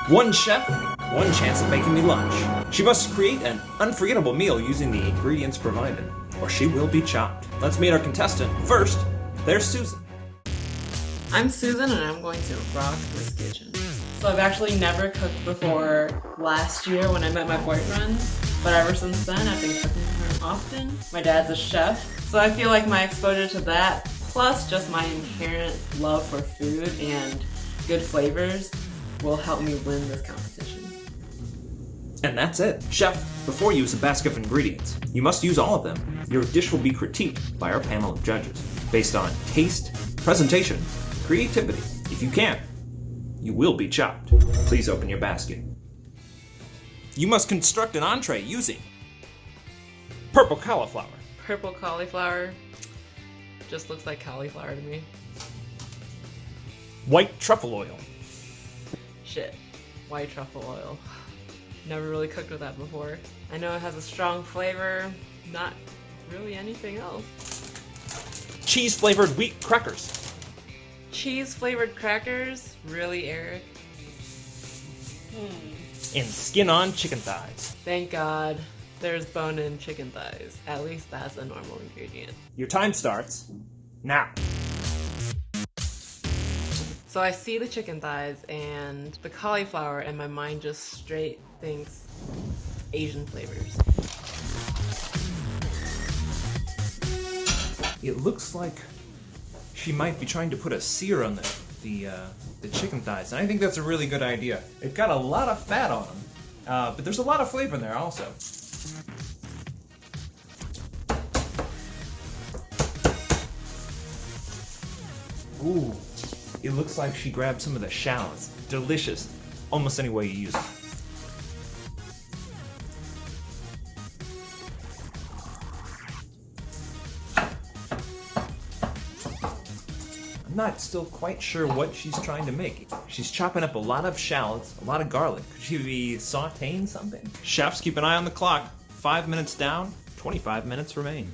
One chef, one chance at making me lunch. She must create an unforgettable meal using the ingredients provided, or she will be chopped. Let's meet our contestant. First, there's Susan. I'm Susan and I'm going to rock this kitchen. So I've actually never cooked before last year when I met my boyfriend, but ever since then I've been cooking for him often. My dad's a chef, so I feel like my exposure to that, plus just my inherent love for food and good flavors, will help me win this competition. And that's it. Chef, before you use a basket of ingredients, you must use all of them. Your dish will be critiqued by our panel of judges, based on taste, presentation, creativity. If you can't, you will be chopped. Please open your basket. You must construct an entree using purple cauliflower. Purple cauliflower just looks like cauliflower to me. White truffle oil. Shit, white truffle oil. Never really cooked with that before. I know it has a strong flavor, not really anything else. Cheese-flavored wheat crackers. Cheese-flavored crackers? Really, Eric? And skin-on chicken thighs. Thank God there's bone-in chicken thighs. At least that's a normal ingredient. Your time starts now. So I see the chicken thighs and the cauliflower and my mind just straight thinks Asian flavors. It looks like she might be trying to put a sear on the chicken thighs, and I think that's a really good idea. They've got a lot of fat on them, but there's a lot of flavor in there also. Ooh, it looks like she grabbed some of the shallots. Delicious, almost any way you use it. I'm not still quite sure what she's trying to make. She's chopping up a lot of shallots, a lot of garlic. Could she be sauteing something? Chefs, keep an eye on the clock. 5 minutes down, 25 minutes remain.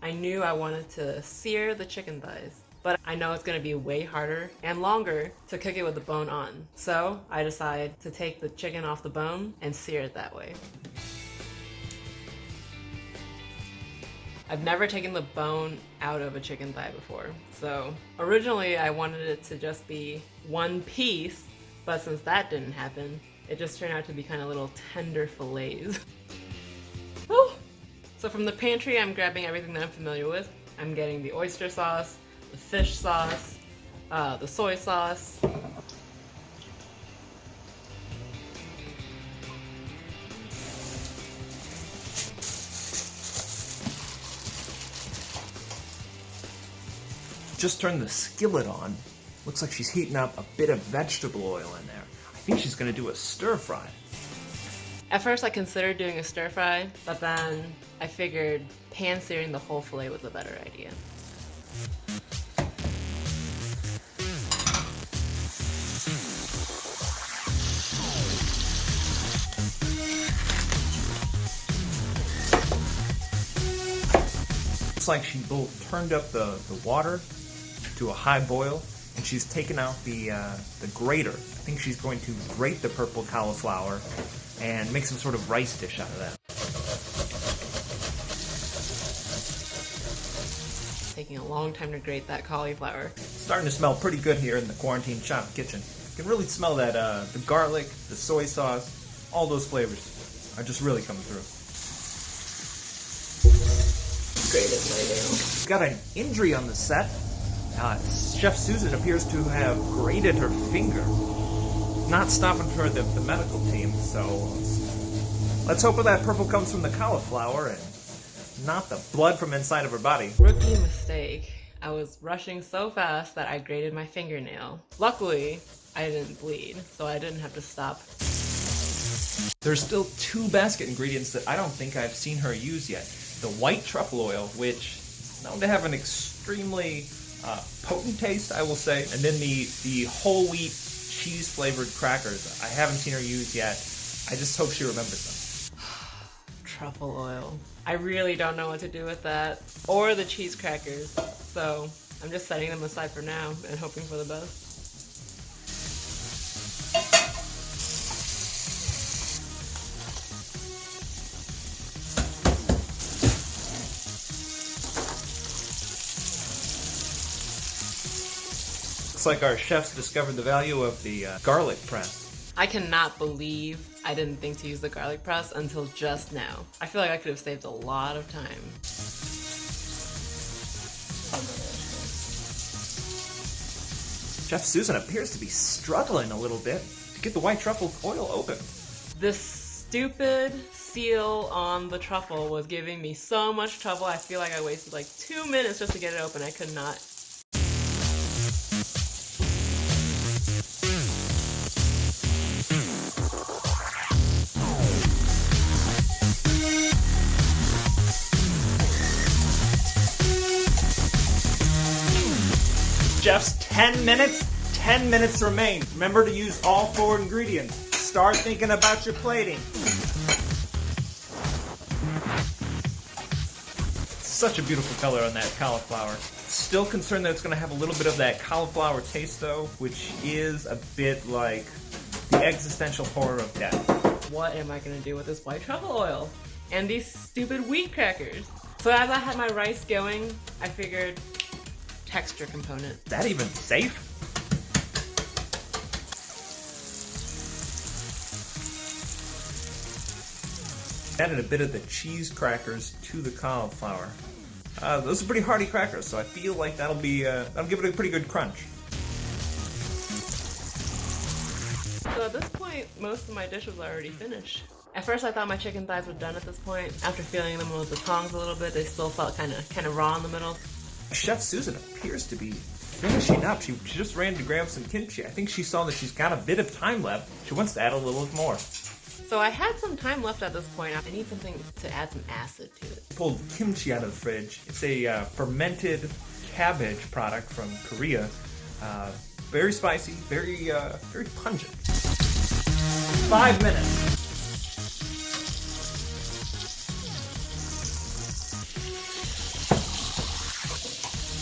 I knew I wanted to sear the chicken thighs, but I know it's going to be way harder and longer to cook it with the bone on. So I decided to take the chicken off the bone and sear it that way. I've never taken the bone out of a chicken thigh before. So originally I wanted it to just be one piece, but since that didn't happen, it just turned out to be kind of little tender fillets. Whew. So from the pantry, I'm grabbing everything that I'm familiar with. I'm getting the oyster sauce, the fish sauce, the soy sauce. Just turned the skillet on. Looks like she's heating up a bit of vegetable oil in there. I think she's gonna do a stir fry. At first I considered doing a stir fry, but then I figured pan searing the whole fillet was a better idea. Looks like she both turned up the water to a high boil, and she's taken out the grater. I think she's going to grate the purple cauliflower and make some sort of rice dish out of that. Taking a long time to grate that cauliflower. Starting to smell pretty good here in the quarantine shop kitchen. You can really smell that the garlic, the soy sauce, all those flavors are just really coming through. Grated my nail. Got an injury on the set. Chef Susan appears to have grated her finger. Not stopping for the medical team, so let's hope that purple comes from the cauliflower and not the blood from inside of her body. Rookie mistake. I was rushing so fast that I grated my fingernail. Luckily, I didn't bleed, so I didn't have to stop. There's still 2 basket ingredients that I don't think I've seen her use yet. The white truffle oil, which is known to have an extremely potent taste, I will say, and then the whole wheat cheese-flavored crackers. I haven't seen her use yet. I just hope she remembers them. Truffle oil. I really don't know what to do with that. Or the cheese crackers. So I'm just setting them aside for now and hoping for the best. Looks like our chefs discovered the value of the garlic press. I cannot believe I didn't think to use the garlic press until just now. I feel like I could have saved a lot of time. Chef Susan appears to be struggling a little bit to get the white truffle oil open. This stupid seal on the truffle was giving me so much trouble. I feel like I wasted like 2 minutes just to get it open. I could not. Chefs, 10 minutes? 10 minutes remain. Remember to use all 4 ingredients. Start thinking about your plating. Such a beautiful color on that cauliflower. Still concerned that it's going to have a little bit of that cauliflower taste though, which is a bit like the existential horror of death. What am I going to do with this white truffle oil? And these stupid wheat crackers. So as I had my rice going, I figured texture component. Is that even safe? Added a bit of the cheese crackers to the cauliflower. Those are pretty hearty crackers, so I feel like that'll give it a pretty good crunch. So at this point, most of my dish was already finished. At first I thought my chicken thighs were done at this point. After feeling them with the tongs a little bit, they still felt kind of raw in the middle. Chef Susan appears to be finishing up. She just ran to grab some kimchi. I think she saw that she's got a bit of time left. She wants to add a little more. So I had some time left at this point. I need something to add some acid to it. Pulled kimchi out of the fridge. It's a fermented cabbage product from Korea. Very spicy, very pungent. 5 minutes.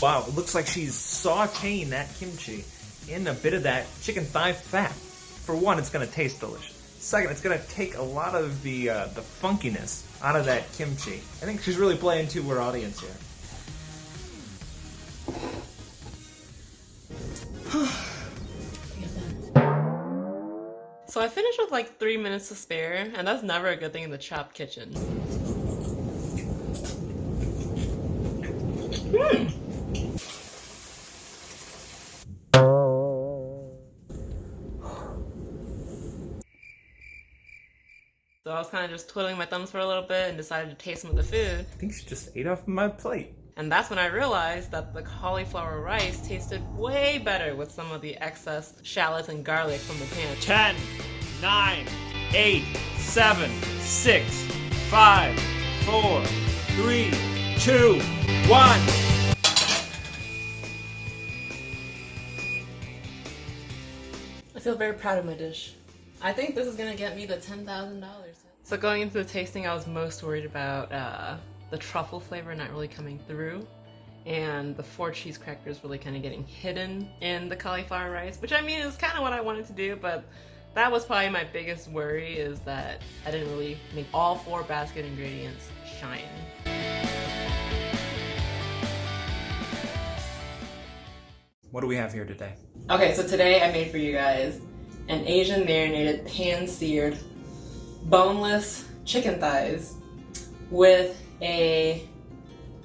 Wow, it looks like she's sauteing that kimchi in a bit of that chicken thigh fat. For one, it's going to taste delicious. Second, it's going to take a lot of the funkiness out of that kimchi. I think she's really playing to her audience here. So I finished with like 3 minutes to spare, and that's never a good thing in the chopped kitchen. So I was kind of just twiddling my thumbs for a little bit and decided to taste some of the food. I think she just ate off my plate. And that's when I realized that the cauliflower rice tasted way better with some of the excess shallots and garlic from the pan. 10, 9, 8, 7, 6, 5, 4, 3, 2, 1. I feel very proud of my dish. I think this is gonna get me the $10,000. So going into the tasting, I was most worried about the truffle flavor not really coming through, and the 4 cheese crackers really kind of getting hidden in the cauliflower rice, which I mean is kind of what I wanted to do, but that was probably my biggest worry, is that I didn't really make all 4 basket ingredients shine. What do we have here today? Okay, so today I made for you guys an Asian marinated pan-seared boneless chicken thighs with a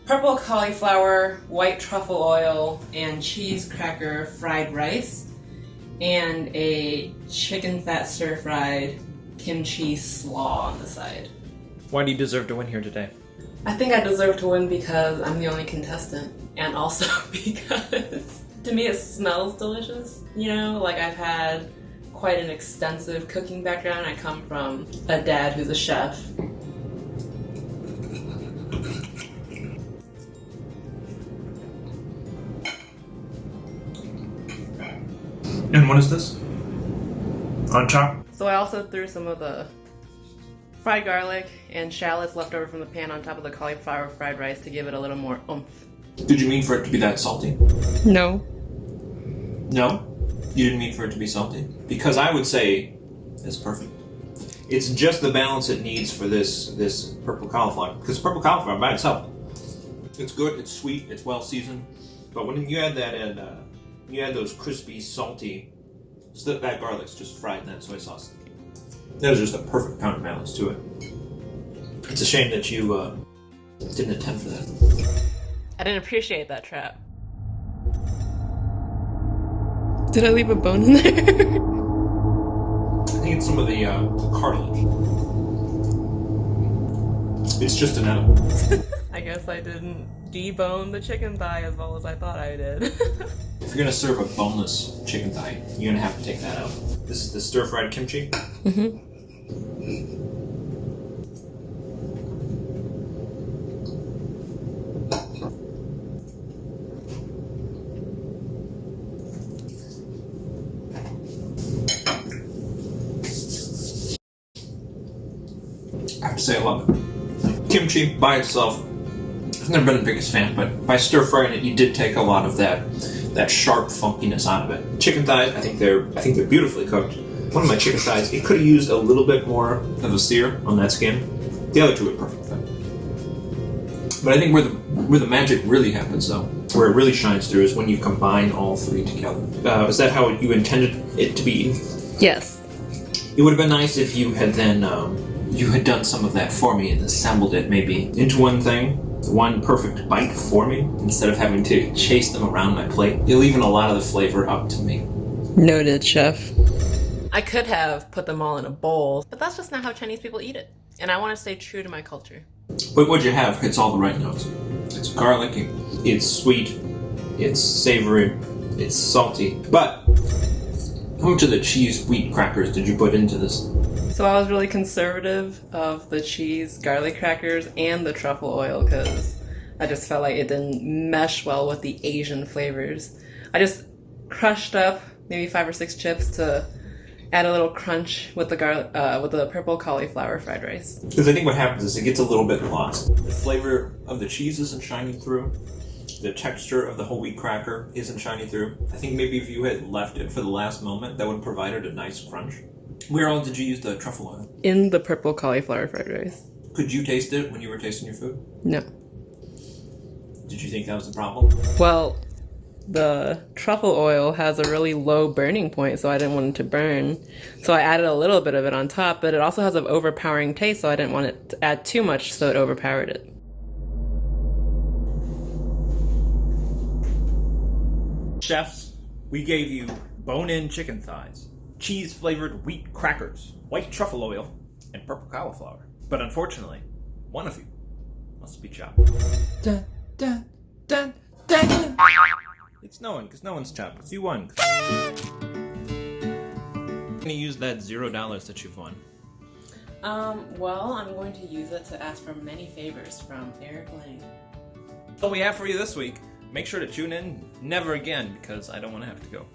purple cauliflower, white truffle oil, and cheese cracker fried rice, and a chicken fat stir-fried kimchi slaw on the side. Why do you deserve to win here today? I think I deserve to win because I'm the only contestant, and also because to me it smells delicious. You know, like I've had quite an extensive cooking background. I come from a dad who's a chef. And what is this? On top? So I also threw some of the fried garlic and shallots left over from the pan on top of the cauliflower fried rice to give it a little more oomph. Did you mean for it to be that salty? No. No? You didn't mean for it to be salty? Because I would say it's perfect. It's just the balance it needs for this purple cauliflower. Because purple cauliflower by itself, it's good, it's sweet, it's well seasoned. But when you add that You add those crispy, salty, that garlic's just fried in that soy sauce. That was just a perfect counterbalance to it. It's a shame that you didn't attempt for that. I didn't appreciate that trap. Did I leave a bone in there? I think it's some of the cartilage. It's just an edible. I guess I didn't debone the chicken thigh as well as I thought I did. If you're gonna serve a boneless chicken thigh, you're gonna have to take that out. This is the stir-fried kimchi. Mm-hmm. I have to say I love it. Kimchi by itself, I've never been the biggest fan, but by stir frying it, you did take a lot of that sharp funkiness out of it. Chicken thighs, I think they're beautifully cooked. One of my chicken thighs, it could have used a little bit more of a sear on that skin. The other two are perfect though. But I think where the magic really happens though, where it really shines through, is when you combine all three together. Is that how you intended it to be eaten? Yes. It would have been nice if you had then you had done some of that for me and assembled it maybe into one thing, one perfect bite for me, instead of having to chase them around my plate. You're leaving a lot of the flavor up to me. Noted, chef. I could have put them all in a bowl, but that's just not how Chinese people eat it. And I want to stay true to my culture. But what you have hits all the right notes. It's garlicky, it's sweet, it's savory, it's salty. But how much of the cheese wheat crackers did you put into this? So I was really conservative of the cheese, garlic crackers, and the truffle oil because I just felt like it didn't mesh well with the Asian flavors. I just crushed up maybe 5 or 6 chips to add a little crunch with the garlic, with the purple cauliflower fried rice. Because I think what happens is it gets a little bit lost. The flavor of the cheese isn't shining through. The texture of the whole wheat cracker isn't shining through. I think maybe if you had left it for the last moment, that would have provided a nice crunch. Where all did you use the truffle oil? In the purple cauliflower fried rice. Could you taste it when you were tasting your food? No. Did you think that was the problem? Well, the truffle oil has a really low burning point, so I didn't want it to burn. So I added a little bit of it on top, but it also has an overpowering taste, so I didn't want it to add too much, so it overpowered it. Chefs, we gave you bone-in chicken thighs, cheese-flavored wheat crackers, white truffle oil, and purple cauliflower. But unfortunately, one of you must be chopped. Dun, dun, dun, dun, dun. It's no one, because no one's chopped. Because you won. I'm going to use that $0 that you've won. Well, I'm going to use it to ask for many favors from Eric Lang. That's all we have for you this week. Make sure to tune in never again, because I don't want to have to go.